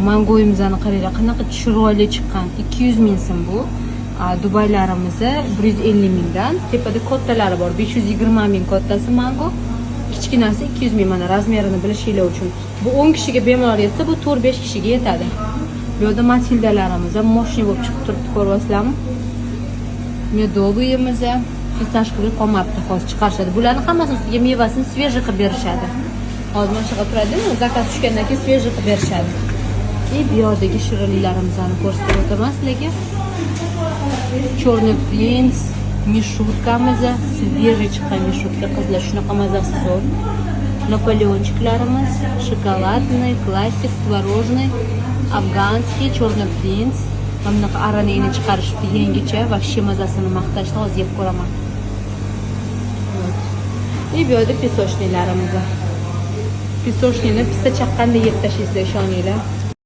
mangoyimizni qaranglar, qanaqa chiroyli chiqqan. 200 ming so'm bu. Dubaylarimiz 150 mingdan. Tepada kattalari bor. 520 ming kattasi mango. Kichkinasi 200 ming. Mana razmerini bilishinglar uchun. Bu 10 kishiga bemalol yetsa, bu 4-5 kishiga yetadi. Bu yerda matildalarimiz ham moshina bo'lib chiqib turibdi, ko'ryapsizlarmi? Medoviyimiz fistashkali qolmabdi, hozir chiqarishadi. Bularni hammasini ustiga mevasini svejiy qilib berishadi. Hozir mana shunaqa turadimi? Zakaz tushgandan keyin svejiy qilib berishadi. Bu yerdagi shirinliklarimizni ko'rsatib o'taman sizlarga. Черный принц, mishutkamiz, svejiy chiqqan mishutka, qizlar shunaqa mazasi zo'r. Napoleonchiklarimiz, shokoladный, klassik, tvorожный, afganskiy, черный принц. Mana bunaqa aranini chiqarishibdi yangicha, вообще mazasini maqtashni hozir yeb ko'raman. Bu yerda pisoshniylarimiz. Pisoshnikni pista chaqqanda yeb tashlaysizlar, ishoninglar.